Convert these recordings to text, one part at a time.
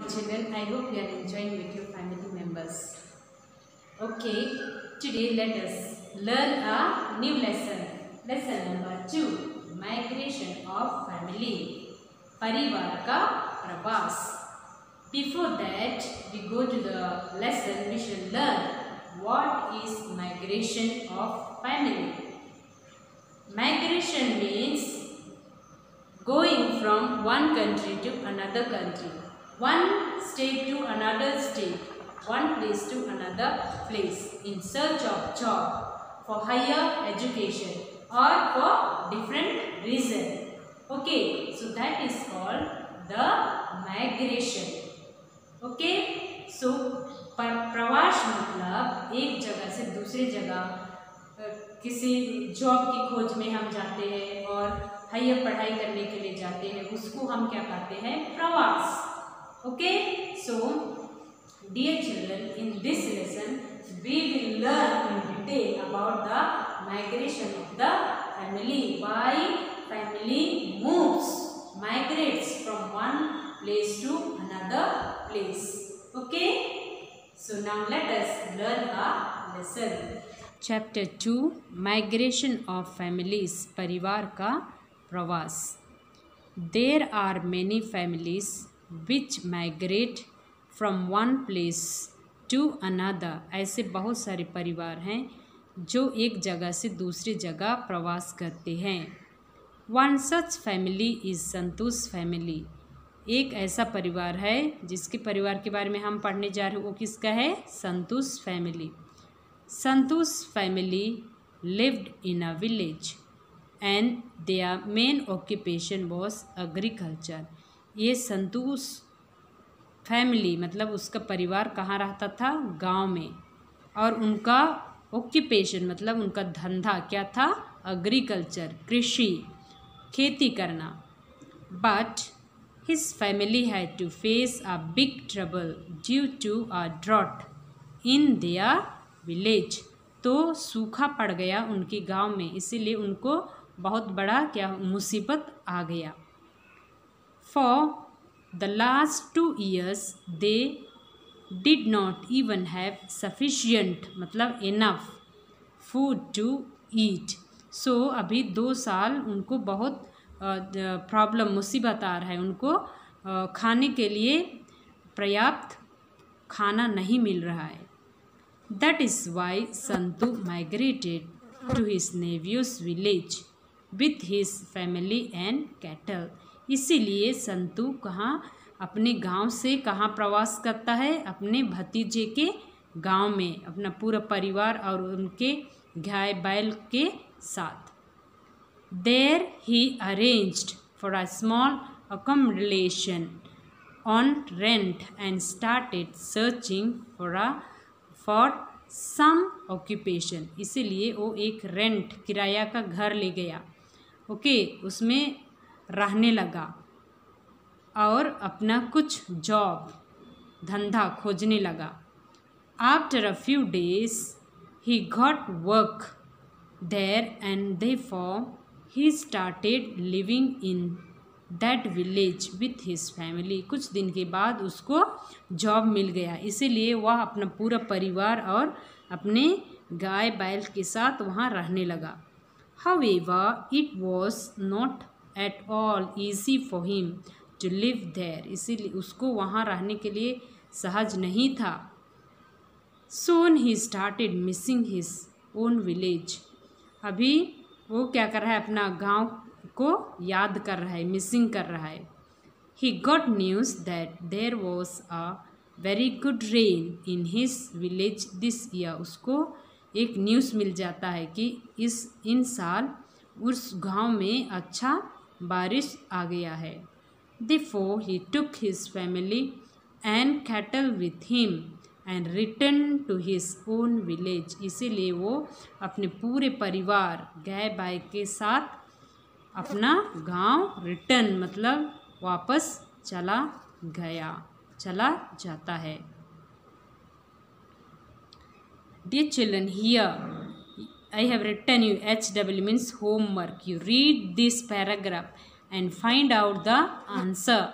Children, I hope you are enjoying with your family members. Okay, today let us learn a new lesson. Lesson number 2, Migration of Family. परिवार का प्रवास. Before that, we go to the lesson. We should learn what is migration of family. Migration means going from one country to another country, one state to another state, one place to another place in search of job, for higher education or for different reason. Okay, so that is called the migration. Okay, so प्रवास मतलब एक जगह से दूसरी जगह किसी job की खोज में हम जाते हैं और हायर पढ़ाई करने के लिए जाते हैं, उसको हम क्या कहते हैं? प्रवास. Okay, so dear children, in this lesson we will learn in detail about the migration of the family. Why family moves, migrates from one place to another place. Okay, so now let us learn a lesson. Chapter 2, Migration of Families. परिवार का प्रवास. There are many families which migrate from one place to another. ऐसे बहुत सारे परिवार हैं जो एक जगह से दूसरी जगह प्रवास करते हैं. One such family is Santosh family. एक ऐसा परिवार है जिसके परिवार के बारे में हम पढ़ने जा रहे हैं, वो किसका है? Santosh family. Santosh family lived in a village and their main occupation was agriculture. ये संतोष फैमिली मतलब उसका परिवार कहाँ रहता था? गांव में. और उनका ऑक्यूपेशन मतलब उनका धंधा क्या था? एग्रीकल्चर, कृषि, खेती करना. But his family had to face a big trouble due to a drought in their village. तो सूखा पड़ गया उनके गांव में, इसीलिए उनको बहुत बड़ा क्या मुसीबत आ गया. For the last 2 years they did not even have sufficient मतलब enough food to eat. So अभी 2 साल उनको बहुत प्रॉब्लम मुसीबत आ रहा है, उनको खाने के लिए पर्याप्त खाना नहीं मिल रहा है. That is why Santu migrated to his nephew's village with his family and cattle. इसीलिए संतु कहाँ अपने गांव से कहाँ प्रवास करता है? अपने भतीजे के गांव में, अपना पूरा परिवार और उनके गाय बैल के साथ. There he arranged for a small accommodation on rent and started searching for some occupation. इसीलिए वो एक रेंट किराया का घर ले गया. ओके, उसमें रहने लगा और अपना कुछ जॉब धंधा खोजने लगा. After a few days he got work there and therefore he started living in that village with his family. कुछ दिन के बाद उसको जॉब मिल गया, इसीलिए वह अपना पूरा परिवार और अपने गाय बैल के साथ वहाँ रहने लगा. However, it was not at all easy for him to live there. इसीलिए उसको वहाँ रहने के लिए सहज नहीं था. Soon he started missing his own village. अभी वो क्या कर रहा है? अपना गांव को याद कर रहा है, मिसिंग कर रहा है. He got news that there was a very good rain in his village this year. उसको एक न्यूज़ मिल जाता है कि इन साल उस गांव में अच्छा बारिश आ गया है. Therefore he took his family and cattle with him and returned to his own village. इसीलिए वो अपने पूरे परिवार गाय बैल के साथ अपना गांव रिटर्न मतलब वापस चला जाता है. Dear children, here I have written you HW means homework. You read this paragraph and find out the answer.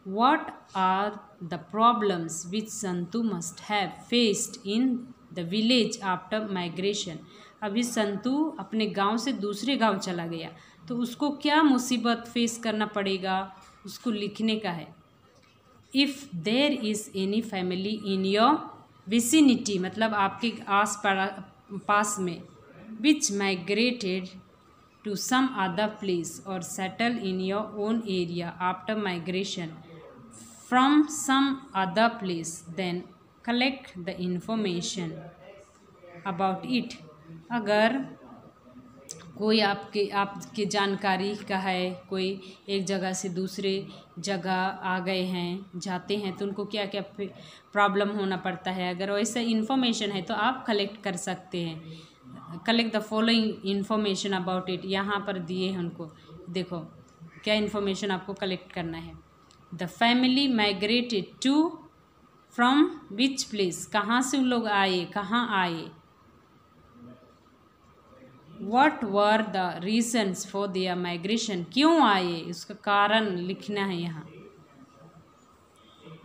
What are the problems which Santu must have faced in the village after migration. अभी संतू अपने गांव से दूसरे गांव चला गया तो उसको क्या मुसीबत फेस करना पड़ेगा, उसको लिखने का है। If there is any family in your vicinity, मतलब आपके आस पास में, which migrated to some other place और settle in your own area after migration from some other place, then collect the information about it. अगर कोई आपके जानकारी का है, कोई एक जगह से दूसरे जगह आ गए हैं, जाते हैं, तो उनको क्या क्या प्रॉब्लम होना पड़ता है, अगर वैसा इन्फॉर्मेशन है तो आप कलेक्ट कर सकते हैं। Collect the following information about it, यहाँ पर दिए हैं उनको, देखो क्या इन्फॉर्मेशन आपको कलेक्ट करना है। The family migrated to from which place, कहाँ से उन लोग आए, कहाँ आए। What were the reasons for their migration, क्यों आए, उसका कारण लिखना है यहाँ।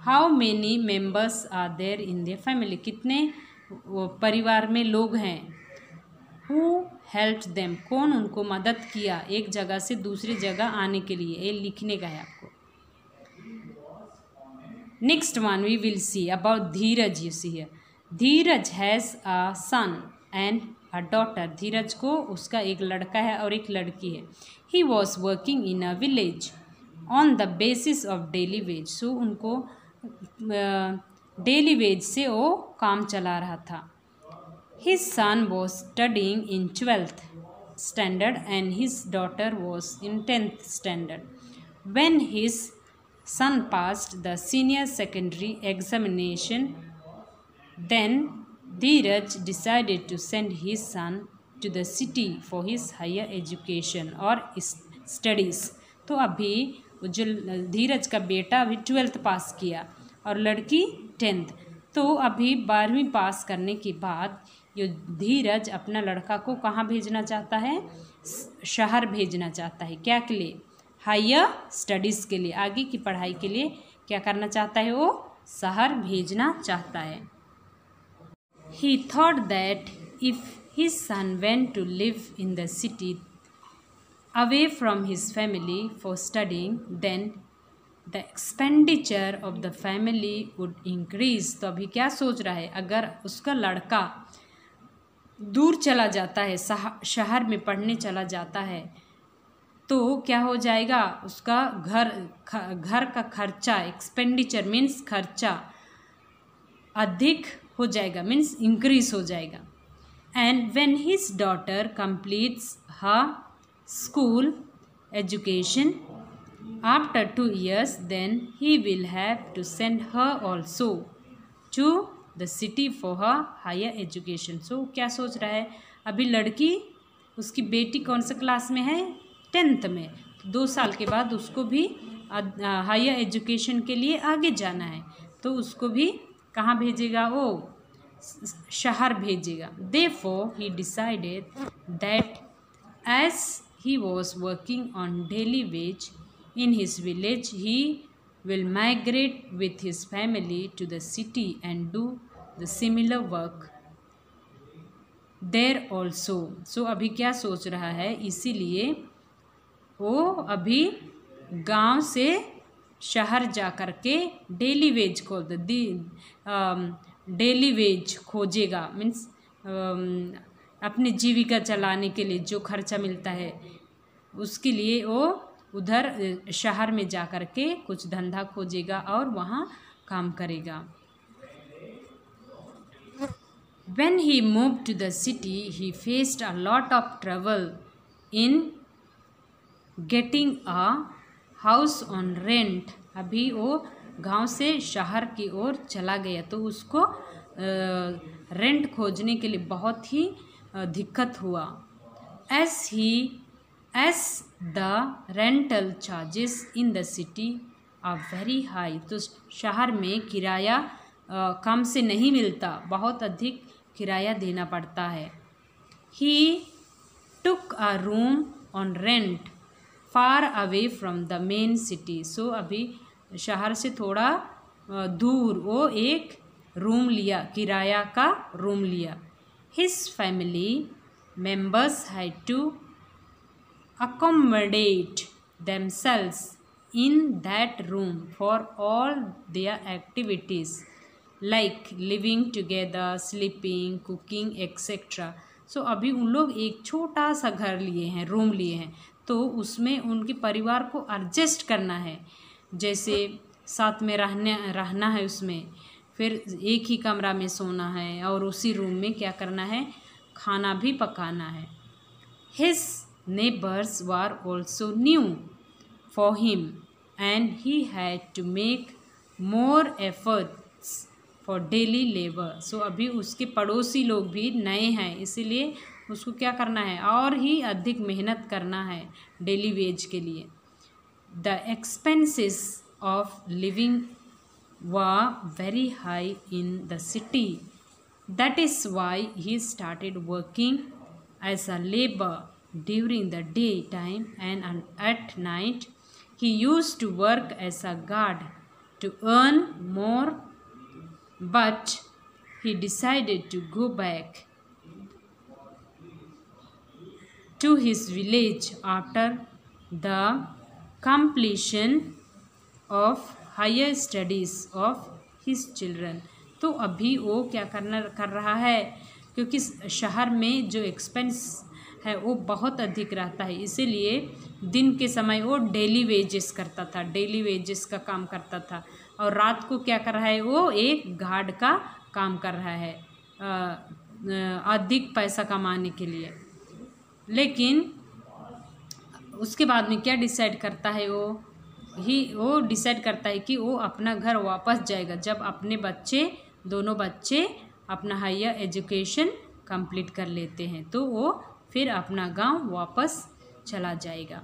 How many members are there in their family, कितने परिवार में लोग हैं। Who helped them, कौन उनको मदद किया एक जगह से दूसरी जगह आने के लिए, ये लिखने का है आपको। Next one we will see about Dheeraj. You see here, Dheeraj has a son and a daughter, धीरज को उसका एक लड़का है और एक लड़की है। He was working in a village on the basis of daily wage, so उनको डेली वेज से वो काम चला रहा था। His son was studying in 12th standard and his daughter was in 10th standard. When his son passed the senior secondary examination, then Dheeraj decided to send his son to the city for his higher education और studies। तो अभी जो धीरज का बेटा अभी 12th पास किया और लड़की 10th, तो अभी 12वीं पास करने के बाद ये धीरज अपना लड़का को कहाँ भेजना चाहता है, शहर भेजना चाहता है। क्या के लिए, हायर स्टडीज़ के लिए, आगे की पढ़ाई के लिए क्या करना चाहता है, वो शहर भेजना चाहता है। He thought that if his son went to live in the city away from his family for studying, then the expenditure of the family would increase। तो अभी क्या सोच रहा है, अगर उसका लड़का दूर चला जाता है, शहर में पढ़ने चला जाता है, तो क्या हो जाएगा, उसका घर का खर्चा, एक्सपेंडिचर मीन्स खर्चा, अधिक हो जाएगा, मीन्स इंक्रीज हो जाएगा। And when his daughter completes her school education after 2 years, then he will have to send her also to the city for her higher education. So क्या सोच रहा है, अभी लड़की, उसकी बेटी कौन सा क्लास में है, 10th में, 2 साल के बाद उसको भी हायर एजुकेशन के लिए आगे जाना है, तो उसको भी कहाँ भेजेगा, वो शहर भेजेगा। Therefore he decided that as he was working on daily wage in his village, he will migrate with his family to the city and do the similar work there also। So अभी क्या सोच रहा है, इसीलिए वो अभी गांव से शहर जा कर के डेली वेज डेली वेज खोजेगा, मीन्स अपनी जीविका चलाने के लिए जो खर्चा मिलता है उसके लिए वो उधर शहर में जा कर के कुछ धंधा खोजेगा और वहाँ काम करेगा। When he moved to the city, he faced a lot of trouble in getting a house on rent। अभी वो गांव से शहर की ओर चला गया तो उसको रेंट खोजने के लिए बहुत ही दिक्कत हुआ। As the rental charges in the city are very high. तो शहर में किराया कम से नहीं मिलता, बहुत अधिक किराया देना पड़ता है। He took a room on rent far away from the main city. So अभी शहर से थोड़ा दूर वो एक रूम लिया, किराया का रूम लिया. His family members had to accommodate themselves in that room for all their activities like living together, sleeping, cooking, etc. सो अभी उन लोग एक छोटा सा घर लिए हैं, रूम लिए हैं, तो उसमें उनके परिवार को एडजस्ट करना है. जैसे साथ में रहना है उसमें, फिर एक ही कमरा में सोना है और उसी रूम में क्या करना है, खाना भी पकाना है. His neighbors were also new for him and he had to make more efforts for daily labor. सो अभी उसके पड़ोसी लोग भी नए हैं, इसीलिए उसको क्या करना है, और ही अधिक मेहनत करना है डेली वेज के लिए. The expenses of living were very high in the city. That is why he started working as a labor during the daytime, and at night he used to work as a guard to earn more, but he decided to go back to his village after the completion of higher studies of his children. तो अभी वो क्या कर रहा है, क्योंकि शहर में जो एक्सपेंस है वो बहुत अधिक रहता है, इसीलिए दिन के समय वो डेली वेजेस करता था, डेली वेजेस का काम करता था, और रात को क्या कर रहा है, वो एक गार्ड का काम कर रहा है अधिक पैसा कमाने के लिए. लेकिन उसके बाद में क्या डिसाइड करता है, वो डिसाइड करता है कि वो अपना घर वापस जाएगा जब अपने दोनों बच्चे अपना हायर एजुकेशन कंप्लीट कर लेते हैं, तो वो फिर अपना गांव वापस चला जाएगा.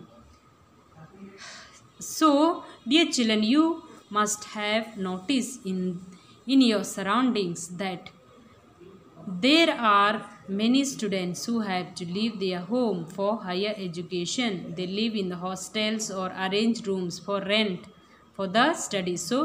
So dear children, you must have notice in your surroundings that there are many students who have to leave their home for higher education. They live in the hostels or arrange rooms for rent for the study. So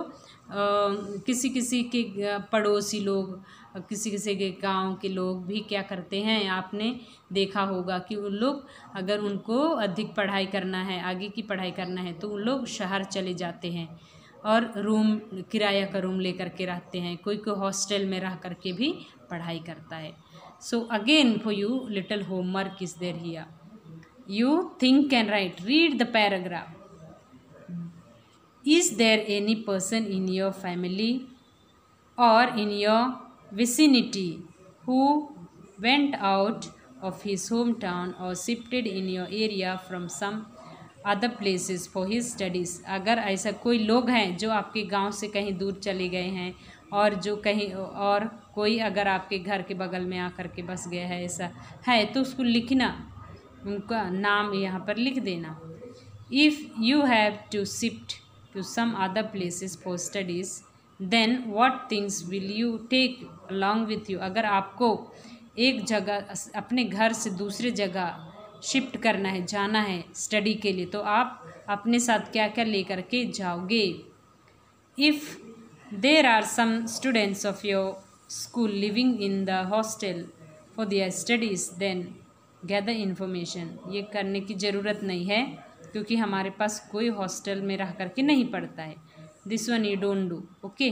किसी किसी के पड़ोसी लोग, किसी किसी के गांव के लोग भी क्या करते हैं, आपने देखा होगा कि उन लोग अगर उनको अधिक पढ़ाई करना है, आगे की पढ़ाई करना है, तो उन लोग शहर चले जाते हैं और रूम किराया का रूम लेकर के रहते हैं. कोई हॉस्टल में रह करके भी पढ़ाई करता है. So again for you little homework is there here. You think and write. Read the paragraph. Is there any person in your family और in your vicinity who went out of his home town और shifted in your area from some other places for his studies. अगर ऐसा कोई लोग हैं जो आपके गांव से कहीं दूर चले गए हैं, और जो कहीं और कोई अगर आपके घर के बगल में आकर के बस गया है, ऐसा है तो उसको लिखना, उनका नाम यहाँ पर लिख देना. If you have to shift to some other places for studies then what things will you take along with you. अगर आपको एक जगह अपने घर से दूसरे जगह शिफ्ट करना है, जाना है स्टडी के लिए, तो आप अपने साथ क्या क्या लेकर के जाओगे. If there are some students of your school living in the hostel for their studies then gather information. ये करने की ज़रूरत नहीं है क्योंकि हमारे पास कोई हॉस्टल में रह करके नहीं पढ़ता है. This one you don't do. Okay,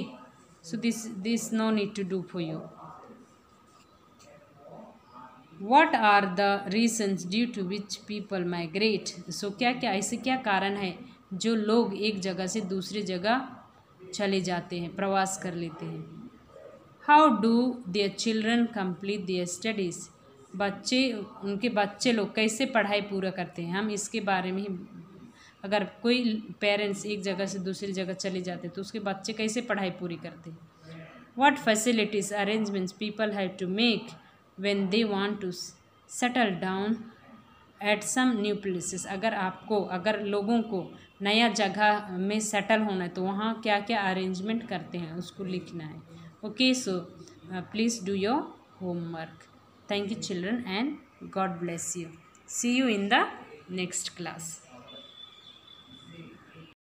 so this no need to do for you. What are the reasons due to which people migrate? So ऐसे क्या कारण है जो लोग एक जगह से दूसरी जगह चले जाते हैं, प्रवास कर लेते हैं. How do their children complete their studies? उनके बच्चे लोग कैसे पढ़ाई पूरा करते हैं. हम इसके बारे में ही, अगर कोई पेरेंट्स एक जगह से दूसरी जगह चले जाते हैं तो उसके बच्चे कैसे पढ़ाई पूरी करते हैं. What facilities arrangements people have to make when they want to settle down at some new places. अगर लोगों को नया जगह में सेटल होना है तो वहाँ क्या क्या अरेंजमेंट करते हैं उसको लिखना है. Okay, so please do your homework. Thank you children and God bless you. See you in the next class.